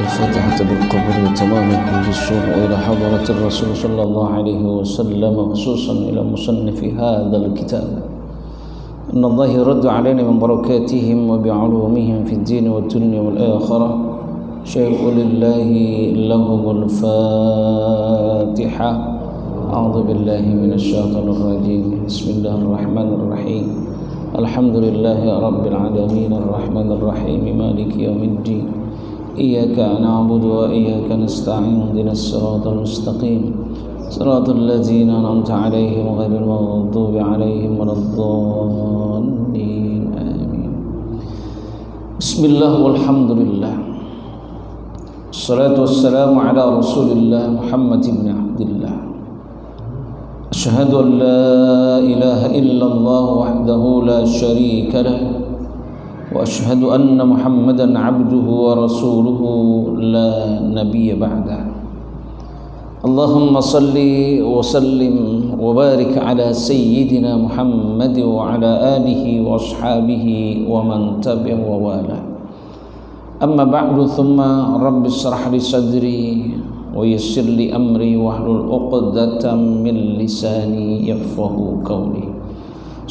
الفاتحة بالقبول وتمام كل سوء، وإلى حضرة الرسول صلى الله عليه وسلم، خصوصا إلى مصنف هذا الكتاب. إن الله يرد علينا من بركاتهم وبعلومهم في الدين والدنيا والآخرة. شيء لله لهم الفاتحة. أعوذ بالله من الشيطان الرجيم. بسم الله الرحمن الرحيم. الحمد لله رب العالمين الرحمن الرحيم مالك يوم الدين. إياك نعبد وإياك نستعين. اهدنا الصراط المستقيم صراط الذين أنعمت عليهم غير المغضوب عليهم ولا الضالين آمين. بسم الله والحمد لله، الصلاة والسلام على رسول الله محمد بن عبد الله. أشهد أن لا إله إلا الله وحده لا شريك له، وأشهد أن محمدا عبده ورسوله لا نبي بعده. اللهم صل وسلم وبارك على سيدنا محمد وعلى آله وأصحابه ومن تبع ووالاه. أما بعد، ثم رب اشرح لي صدري ويسر لي أمري واحلل عقدة من لساني يفقهوا قولي.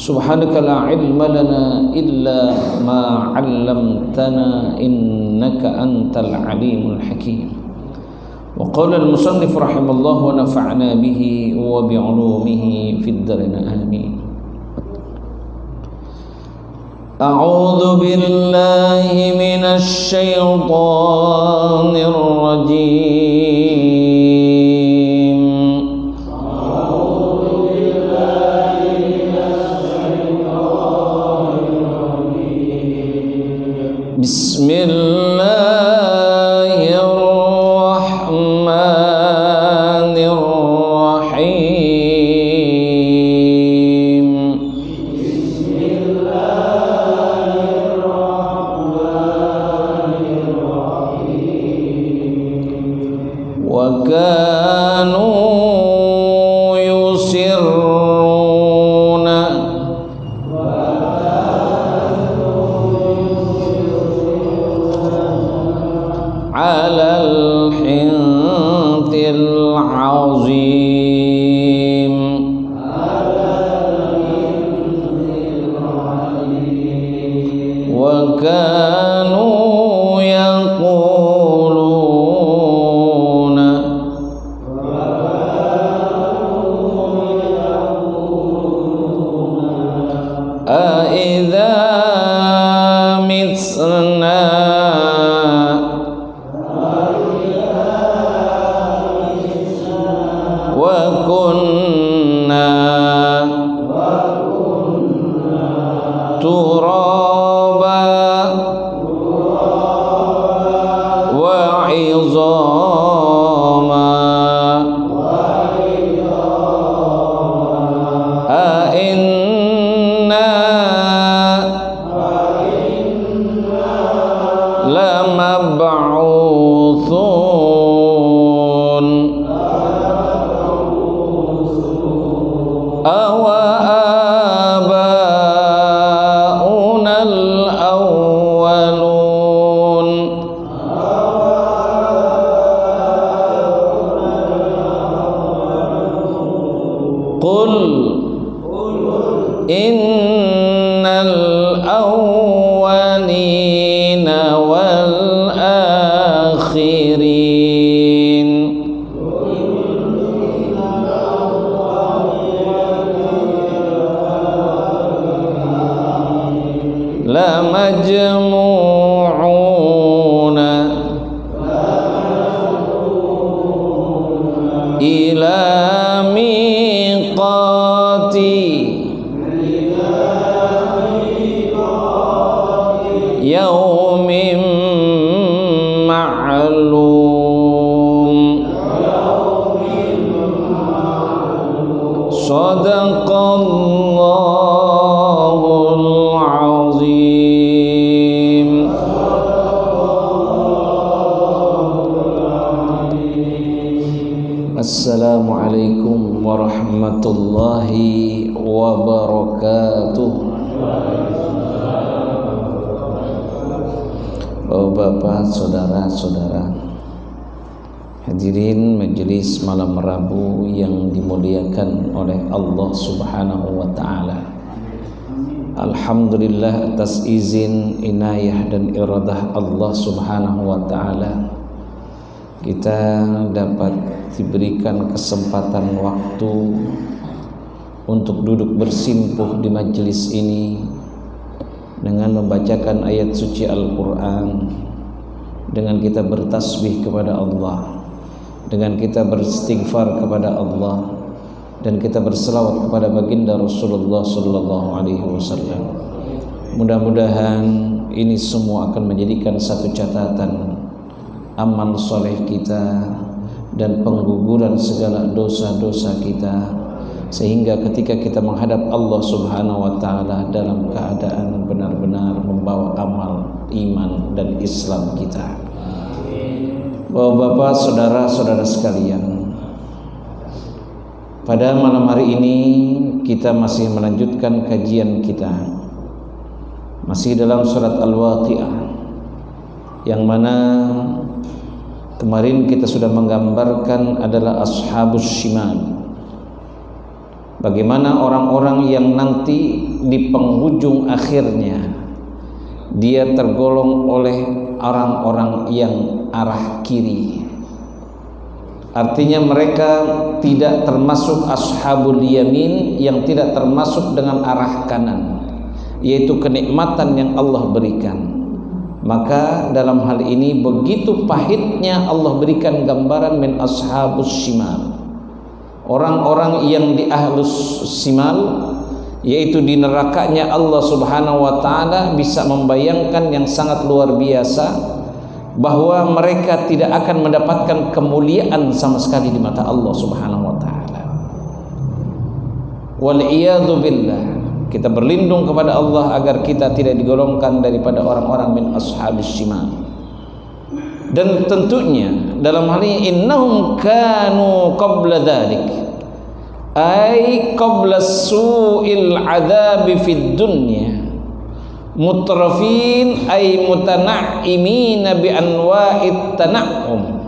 سبحانك لا علم لنا إلا ما علمتنا إنك أنت العليم الحكيم. وقال المصنف رحمه الله ونفعنا به وبعلومه في الدارين آمين. أعوذ بالله من الشيطان الرجيم. بسم الله الرحمن الرحيم. بسم الله الرحمن الرحيم. وكانوا يصرون على الحنث العظيم. وكانوا يقولون أإذا متنا وكنا ترابا وعظاما أإنا لمبعوثون أو آباؤنا الأولون. قل إن الأولين والآخرين لمجموعون إلى ميقات يوم معلوم. صدق الله العظيم. السلام عليكم ورحمة الله وبركاته. Bapak, saudara-saudara, Hadirin majelis malam Rabu yang dimuliakan oleh Allah Subhanahu wa taala. Alhamdulillah atas izin, inayah dan iradah Allah Subhanahu wa taala kita dapat diberikan kesempatan waktu untuk duduk bersimpuh di majelis ini dengan membacakan ayat suci Al-Quran, dengan kita bertasbih kepada Allah, dengan kita beristighfar kepada Allah, dan kita berselawat kepada baginda Rasulullah sallallahu alaihi wasallam. Mudah-mudahan ini semua akan menjadikan satu catatan amal soleh kita dan pengguguran segala dosa-dosa kita, sehingga ketika kita menghadap Allah Subhanahu wa taala dalam keadaan benar-benar membawa amal iman dan Islam kita. Bapak-bapak, saudara-saudara sekalian, pada malam hari ini kita masih melanjutkan kajian kita, masih dalam surat Al-Waqi'ah, yang mana kemarin kita sudah menggambarkan adalah ashabus shimal. Bagaimana orang-orang yang nanti di penghujung akhirnya dia tergolong oleh orang-orang yang arah kiri. Artinya mereka tidak termasuk ashabul yamin, yang tidak termasuk dengan arah kanan, yaitu kenikmatan yang Allah berikan. Maka dalam hal ini begitu pahitnya Allah berikan gambaran min ashabus shimal, orang-orang yang di ahlus shimal, yaitu di nerakanya Allah Subhanahu wa taala. Bisa membayangkan yang sangat luar biasa bahwa mereka tidak akan mendapatkan kemuliaan sama sekali di mata Allah Subhanahu wa taala. Wal iyadu billah. Kita berlindung kepada Allah agar kita tidak digolongkan daripada orang-orang min ashabis shimal. Dan tentunya dalam hal ini innahum kanu qabla dzalik, ay qabla su'il adzabi fid dunya mutrafin ay mutana'imina bi anwa'it tana'um.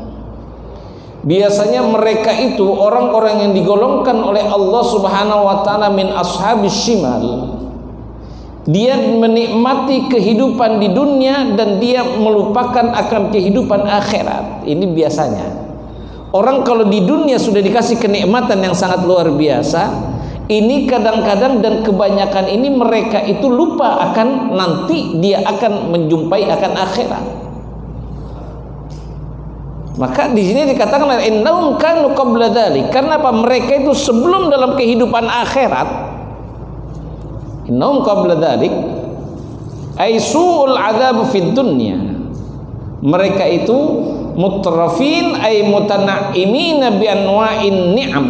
Biasanya mereka itu orang-orang yang digolongkan oleh Allah Subhanahu wa taala min ashabis shimal. Dia menikmati kehidupan di dunia dan dia melupakan akan kehidupan akhirat. Ini biasanya. Orang kalau di dunia sudah dikasih kenikmatan yang sangat luar biasa, ini kadang-kadang dan kebanyakan ini mereka itu lupa akan nanti dia akan menjumpai akan akhirat. Maka di sini dikatakan innahum kanu qabla dzalik. Karena apa? Mereka itu sebelum dalam kehidupan akhirat, innahum qabla dzalik ay su'ul adzab fid dunya. Mereka itu mutrafin ay mutana'imina bi anwa'in ni'am,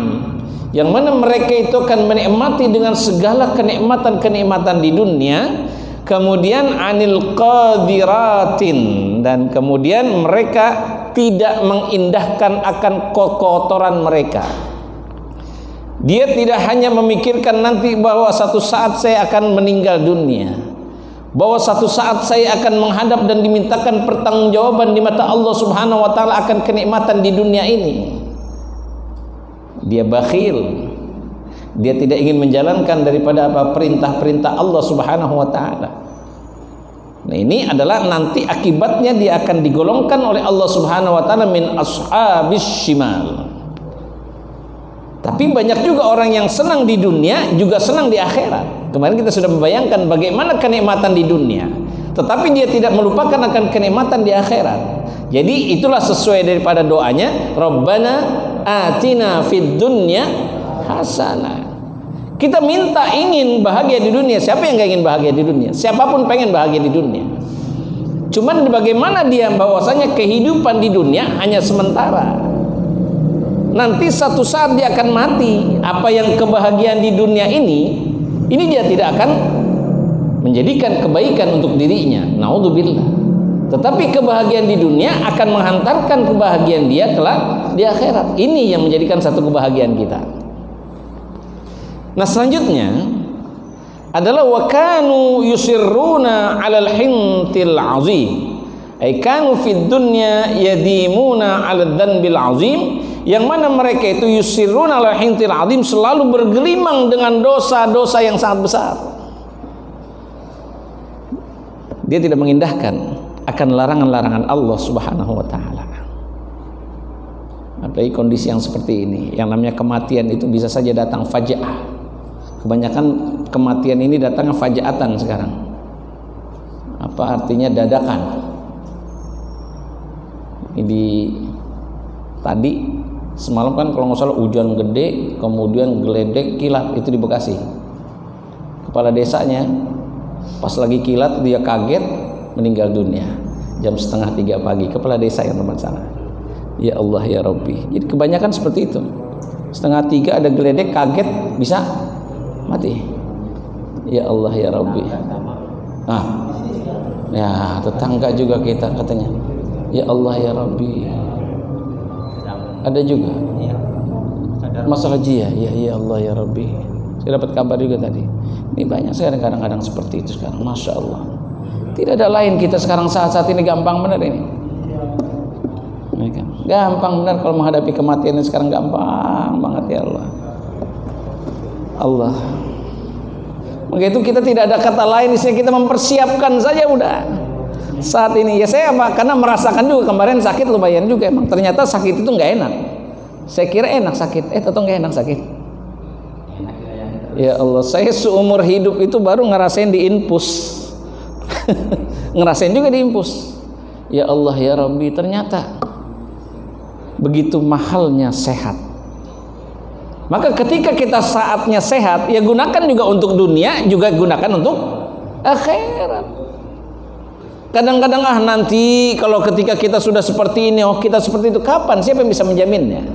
yang mana mereka itu akan menikmati dengan segala kenikmatan-kenikmatan di dunia. Kemudian anil qadiratin, dan kemudian mereka tidak mengindahkan akan kekotoran mereka. Dia tidak hanya memikirkan nanti bahwa satu saat saya akan meninggal dunia, bahwa satu saat saya akan menghadap dan dimintakan pertanggungjawaban di mata Allah Subhanahu wa taala akan kenikmatan di dunia ini. Dia bakhil. Dia tidak ingin menjalankan daripada apa perintah-perintah Allah Subhanahu wa taala. Nah, ini adalah nanti akibatnya dia akan digolongkan oleh Allah Subhanahu wa taala min ashabis shimal. Tapi banyak juga orang yang senang di dunia juga senang di akhirat. Kemarin kita sudah membayangkan bagaimana kenikmatan di dunia, tetapi dia tidak melupakan akan kenikmatan di akhirat. Jadi itulah sesuai daripada doanya, Rabbana atina fid dunya hasanah. Kita minta ingin bahagia di dunia. Siapa yang gak ingin bahagia di dunia? Siapapun pengen bahagia di dunia. Cuman bagaimana dia bahwasanya kehidupan di dunia hanya sementara. Nanti satu saat dia akan mati. Apa yang kebahagiaan di dunia ini dia tidak akan menjadikan kebaikan untuk dirinya. Naudzubillah. Tetapi kebahagiaan di dunia akan menghantarkan kebahagiaan dia kelak di akhirat. Ini yang menjadikan satu kebahagiaan kita. Nah, selanjutnya adalah wa kanu yusirruna 'alal hintil 'azim, Ai kanu fid dunya yadimuna 'ala dzanbil 'azim, yang mana mereka itu yusirruna 'ala hintil 'azim, selalu bergelimang dengan dosa-dosa yang sangat besar. Dia tidak mengindahkan akan larangan-larangan Allah Subhanahu wa taala. Apalagi kondisi yang seperti ini, yang namanya kematian itu bisa saja datang faja'ah. Kebanyakan kematian ini datangnya faja'atan sekarang. Apa artinya dadakan? Ini tadi semalam kan kalau nggak salah hujan gede, kemudian geledek kilat itu di Bekasi. Kepala desanya pas lagi kilat dia kaget meninggal dunia jam 2:30 pagi. Kepala desa yang tempat sana. Ya Allah ya Rabbi. Jadi kebanyakan seperti itu. 2:30 ada geledek kaget bisa mati. Ya Allah ya Rabbi. Ya tetangga juga kita katanya. Ya Allah ya Rabbi. Ada juga masalah jia. Ya Allah ya Rabbi. Saya dapat kabar juga tadi. Ini banyak sekarang kadang-kadang seperti itu sekarang. Masya Allah. Tidak ada lain kita sekarang saat ini gampang benar ini. Gampang benar kalau menghadapi kematian ini sekarang, gampang banget ya Allah. Allah. Maka itu kita tidak ada kata lain, kita mempersiapkan saja udah. Saat ini ya saya apa? Karena merasakan juga kemarin sakit lumayan juga emang. Ternyata sakit itu nggak enak. Saya kira enak sakit, atau nggak enak sakit. Ya Allah, saya seumur hidup itu baru ngerasain diinfus. Ngerasain juga diinfus. Ya Allah ya Rabbi, ternyata begitu mahalnya sehat. Maka ketika kita saatnya sehat, ya gunakan juga untuk dunia, juga gunakan untuk akhirat. Kadang-kadang nanti kalau ketika kita sudah seperti ini, kita seperti itu, kapan? Siapa yang bisa menjaminnya?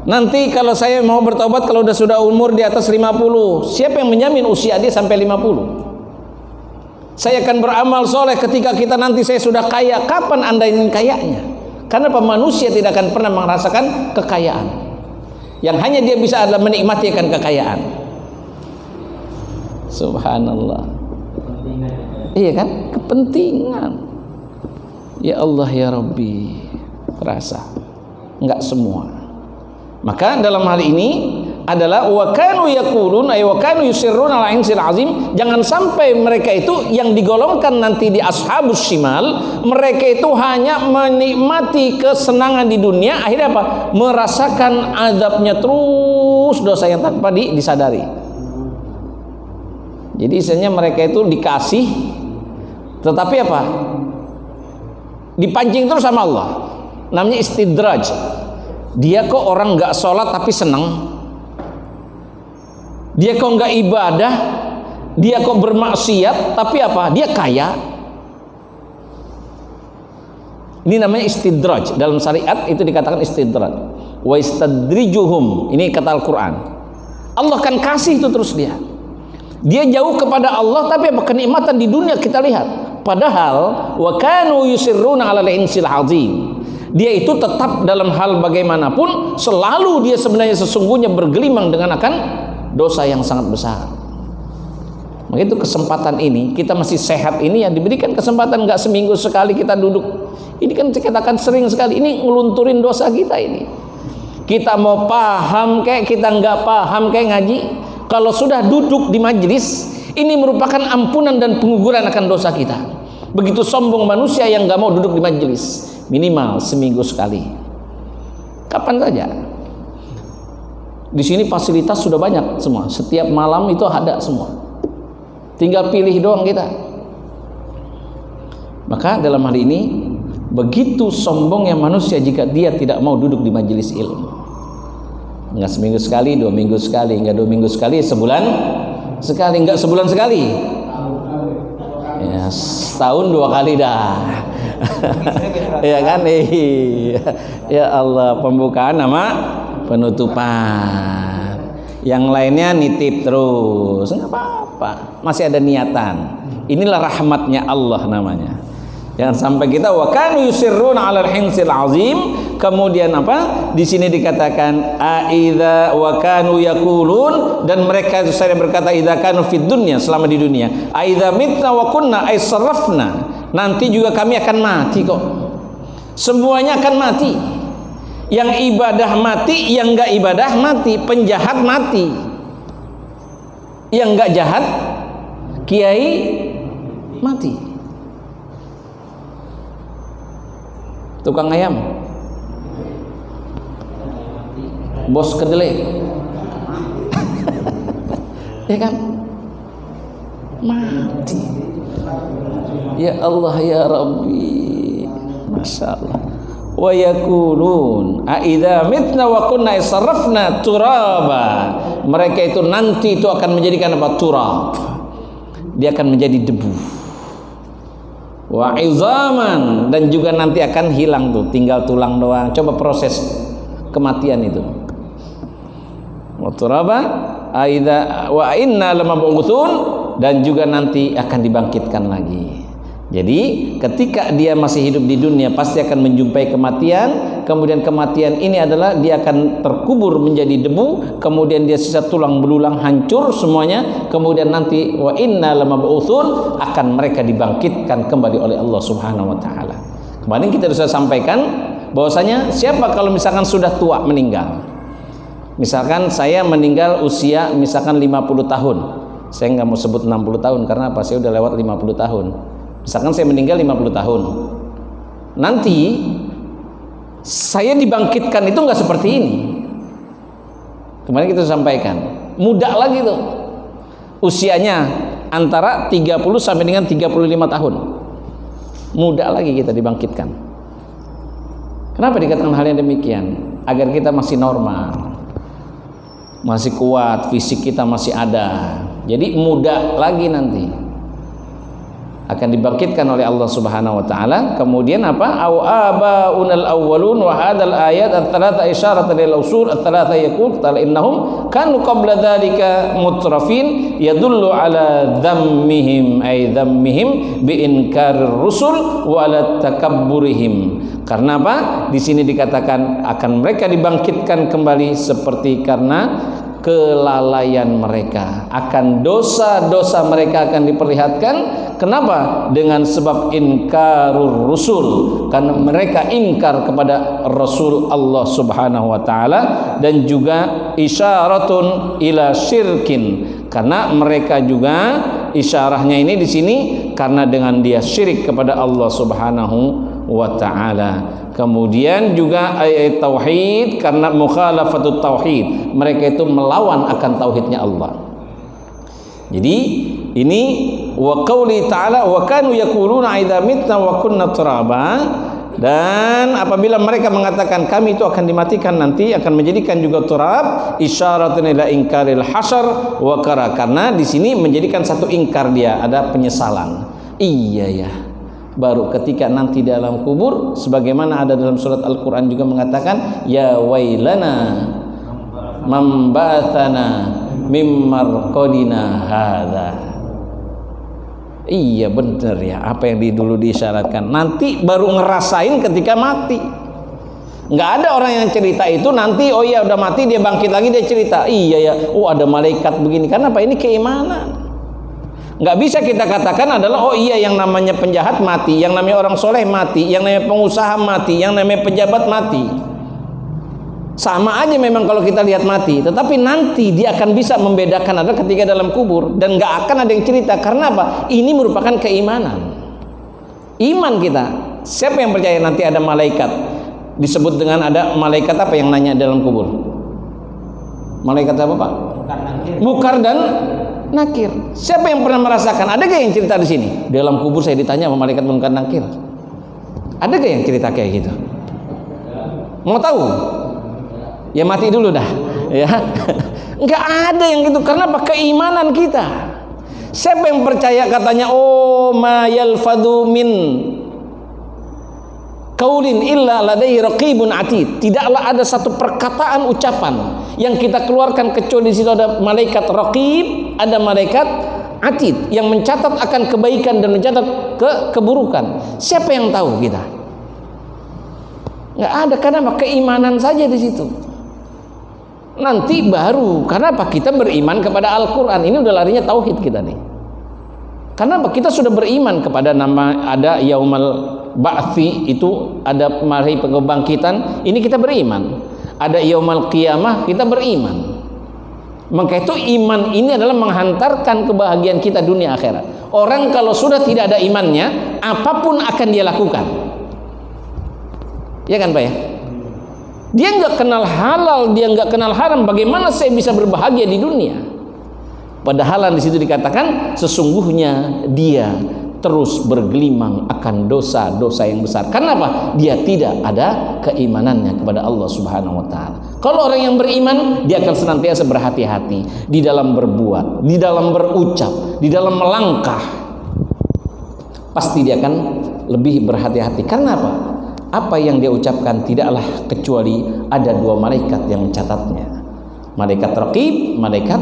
Nanti kalau saya mau bertobat kalau sudah umur di atas 50, siapa yang menjamin usia dia sampai 50? Saya akan beramal soleh ketika kita nanti saya sudah kaya. Kapan Anda ingin kayanya? Karena manusia tidak akan pernah merasakan kekayaan. Yang hanya dia bisa adalah menikmati akan kekayaan. Subhanallah. Iya kan? Kepentingan. Ya Allah ya Rabbi. Terasa. Enggak semua. Maka dalam hal ini adalah wa kanu yaqulun ay wa kanu yusirruna ala insil azim. Jangan sampai mereka itu yang digolongkan nanti di ashabus shimal, mereka itu hanya menikmati kesenangan di dunia, akhirnya apa? Merasakan azabnya terus, dosa yang tanpa disadari. Jadi istilahnya mereka itu dikasih, tetapi apa? Dipancing terus sama Allah. Namanya istidraj. Dia kok orang nggak sholat tapi senang. Dia kok nggak ibadah. Dia kok bermaksiat tapi apa? Dia kaya. Ini namanya istidraj. Dalam syariat itu dikatakan istidraj. Wa istadrijuhum. Ini kata Al-Quran. Allah akan kasih itu terus dia. Dia jauh kepada Allah, tapi apa kenikmatan di dunia kita lihat. Padahal wa kanu yusirruna 'alal insil 'azim. Dia itu tetap dalam hal bagaimanapun selalu dia sebenarnya sesungguhnya bergelimang dengan akan dosa yang sangat besar. Maka itu kesempatan ini kita masih sehat ini ya diberikan kesempatan, nggak seminggu sekali kita duduk. Ini kan kita akan sering sekali ini ngelunturin dosa kita ini. Kita mau paham kayak kita nggak paham kayak ngaji. Kalau sudah duduk di majelis, ini merupakan ampunan dan penguguran akan dosa kita. Begitu sombong manusia yang nggak mau duduk di majelis, minimal seminggu sekali. Kapan saja. Di sini fasilitas sudah banyak semua. Setiap malam itu ada semua. Tinggal pilih doang kita. Maka dalam hal ini, begitu sombongnya manusia jika dia tidak mau duduk di majelis ilmu. Enggak seminggu sekali, 2 minggu sekali, enggak 2 minggu sekali, sebulan sekali, enggak sebulan sekali. Ya, setahun 2 kali dah. Ya kan? Ya Allah, pembukaan sama penutupan. Yang lainnya nitip terus, enggak apa-apa. Masih ada niatan. Inilah rahmatnya Allah namanya. Jangan sampai kita wa kanu yusirruna 'alal hinsil azim. Kemudian apa? Di sini dikatakan aidza wa kanu yaqulun, dan mereka saya berkata idza kanu fid dunya, selama di dunia. Aidza mitna wa kunna ay sarrafna nanti juga kami akan mati kok. Semuanya akan mati. Yang ibadah mati, yang enggak ibadah mati, penjahat mati. Yang enggak jahat, kiai mati. Tukang ayam, bos kedelai, ya kan, mati. Ya Allah ya Rabbi, Masya Allah. Wa yakulun aidza mitna wa kunna isarrafna turaba. Mereka itu nanti itu akan menjadikan apa? Turab. Dia akan menjadi debu. Wa izaman, dan juga nanti akan hilang tuh, tinggal tulang doang. Coba proses kematian itu. Wa turaba aidza wa inna lamab'utsun, dan juga nanti akan dibangkitkan lagi. Jadi ketika dia masih hidup di dunia pasti akan menjumpai kematian. Kemudian kematian ini adalah dia akan terkubur menjadi debu. Kemudian dia sisa tulang belulang, hancur semuanya. Kemudian nanti wa inna lamab'utsun, akan mereka dibangkitkan kembali oleh Allah Subhanahu wa taala. Kemarin kita sudah sampaikan bahwasanya siapa kalau misalkan sudah tua meninggal. Misalkan saya meninggal usia misalkan 50 tahun. Saya nggak mau sebut 60 tahun karena apa? Saya udah lewat 50 tahun. Misalkan saya meninggal 50 tahun, nanti saya dibangkitkan itu nggak seperti ini. Kemarin kita sampaikan, muda lagi tuh, usianya antara 30 sampai dengan 35 tahun, muda lagi kita dibangkitkan. Kenapa dikatakan hal yang demikian? Agar kita masih normal, masih kuat, fisik kita masih ada, jadi muda lagi nanti akan dibangkitkan oleh Allah Subhanahu wa taala. Kemudian apa? Au abaunal awwalun wa hadzal ayat ats-tsalatsa isyaratan lil usul ats-tsalatsa yaqul ta'ala innahum kanu qabla dzalika mutrafin yadullu ala dhammihim ay dhammihim bi inkarir rusul wa ala takabburihim. Karena apa? Di sini dikatakan akan mereka dibangkitkan kembali seperti karena kelalaian mereka, akan dosa-dosa mereka akan diperlihatkan. Kenapa? Dengan sebab inkarur rusul, karena mereka ingkar kepada Rasul Allah Subhanahu wa taala, dan juga isyaratun ila syirkin, karena mereka juga isyarahnya ini di sini karena dengan dia syirik kepada Allah Subhanahu wa taala. Kemudian juga ayat tauhid karena mukhalafatut tauhid, mereka itu melawan akan tauhidnya Allah. Jadi ini wa qauli ta'ala wa kanu yaquluna idza mitna wa kunna turaba, dan apabila mereka mengatakan kami itu akan dimatikan nanti akan menjadikan juga turab, isyaratun ila inkaril hasyar wa kara, karena di sini menjadikan satu ingkar, dia ada penyesalan. Iya ya, baru ketika nanti dalam kubur, sebagaimana ada dalam surat Al-Quran juga mengatakan ya wailana mambatana mimmar qadina hadha. Iya benar ya, apa yang dulu diisyaratkan nanti baru ngerasain ketika mati. Nggak ada orang yang cerita itu nanti oh iya udah mati dia bangkit lagi dia cerita iya ya, oh ada malaikat begini. Karena apa? Ini keimanan. Nggak bisa kita katakan adalah oh iya yang namanya penjahat mati, yang namanya orang soleh mati, yang namanya pengusaha mati, yang namanya pejabat mati. Sama aja memang kalau kita lihat mati, tetapi nanti dia akan bisa membedakan adalah ketika dalam kubur, dan nggak akan ada yang cerita. Karena apa? Ini merupakan keimanan, iman kita. Siapa yang percaya nanti ada malaikat? Disebut dengan ada malaikat apa yang nanya dalam kubur? Malaikat apa Pak? Mukar dan Nakir. Siapa yang pernah merasakan? Ada gak yang cerita di sini? Dalam kubur saya ditanya sama malaikat Munkar Nakir. Ada gak yang cerita kayak gitu? Mau tahu? Ya mati dulu dah. Ya, nggak ada yang gitu. Karena apa? Keimanan kita. Siapa yang percaya katanya oh ma yalfadhu min qaulin illa ladaihi raqibun atid. Tidaklah ada satu perkataan ucapan yang kita keluarkan kecuali di situ ada malaikat raqib, ada malaikat atid yang mencatat akan kebaikan dan mencatat keburukan. Siapa yang tahu kita? Nggak ada. Karena keimanan saja di situ. Nanti baru, karena apa? Kita beriman kepada Al-Quran. Ini udah larinya tauhid kita nih. Karena apa? Kita sudah beriman kepada nama ada yaumal ba'tsi, itu ada hari kebangkitan, ini kita beriman. Ada yaumal qiyamah, kita beriman. Maka itu iman ini adalah menghantarkan kebahagiaan kita dunia akhirat. Orang kalau sudah tidak ada imannya, apapun akan dia lakukan. Ya kan Pak ya? Dia nggak kenal halal, dia nggak kenal haram. Bagaimana saya bisa berbahagia di dunia? Padahal di situ dikatakan sesungguhnya dia terus bergelimang akan dosa-dosa yang besar. Karena apa? Dia tidak ada keimanannya kepada Allah Subhanahu wa taala. Kalau orang yang beriman, dia akan senantiasa berhati-hati di dalam berbuat, di dalam berucap, di dalam melangkah. Pasti dia akan lebih berhati-hati. Karena apa? Apa yang dia ucapkan tidaklah kecuali ada dua malaikat yang mencatatnya. Malaikat raqib, malaikat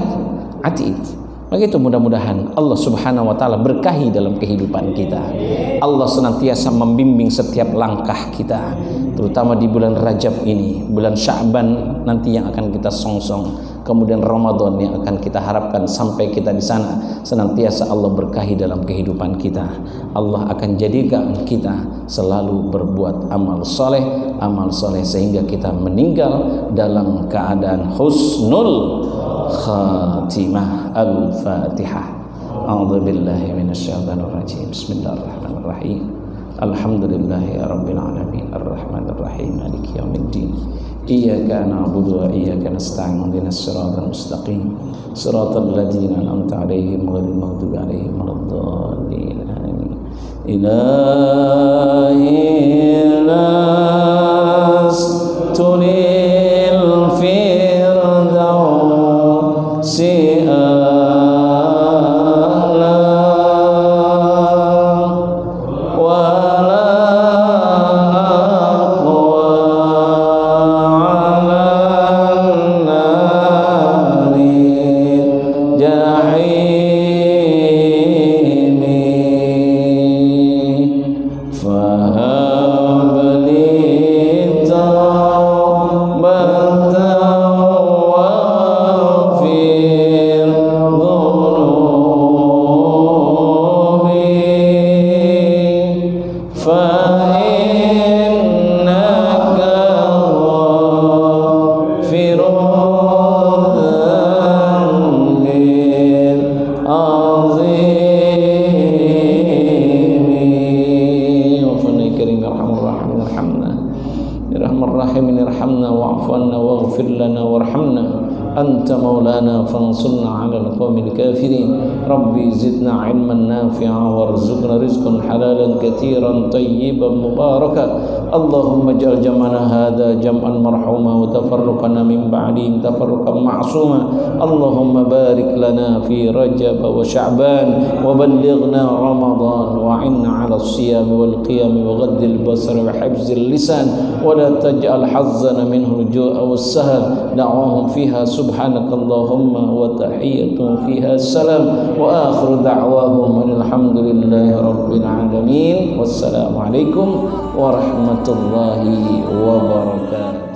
atid. Begitu, mudah-mudahan Allah Subhanahu wa taala berkahi dalam kehidupan kita. Allah senantiasa membimbing setiap langkah kita, terutama di bulan Rajab ini, bulan Sya'ban nanti yang akan kita songsong, kemudian Ramadan yang akan kita harapkan sampai kita di sana. Senantiasa Allah berkahi dalam kehidupan kita. Allah akan jadikan kita selalu berbuat amal soleh sehingga kita meninggal dalam keadaan husnul khatimah. Al-Fatihah. A'udzu billahi minasyaitonir rajim. Bismillahirrahmanirrahim. Alhamdulillahi rabbil alamin arrahmanir rahim maliki yaumiddin. Iyyaka na'budu wa iyyaka nasta'in ihdinas siratal mustaqim siratal ladzina an'amta 'alaihim ghairil maghdubi 'alaihim waladdallin. Amin. Ilahi las tunil firdausi أنت مولانا فانصرنا على القوم الكافرين. ربي زدنا علما نافعا وارزقنا رزقا حلالا كثيرا طيبا مباركا. اللهم اجعل جمعنا هذا جمعا مرحوما وتفرقنا من بعده تفرقا معصوما. اللهم بارك لنا في رجب وشعبان وبلغنا رمضان وعنا على الصيام والقيام وغض البصر وحفظ اللسان ولا تجعل حظنا منه الجوع والسهر. دعواهم فيها سبحانك اللهم وتحيتهم فيها السلام وآخر دعواهم أن الحمد لله رب العالمين والسلام عليكم ورحمة الله وبركاته.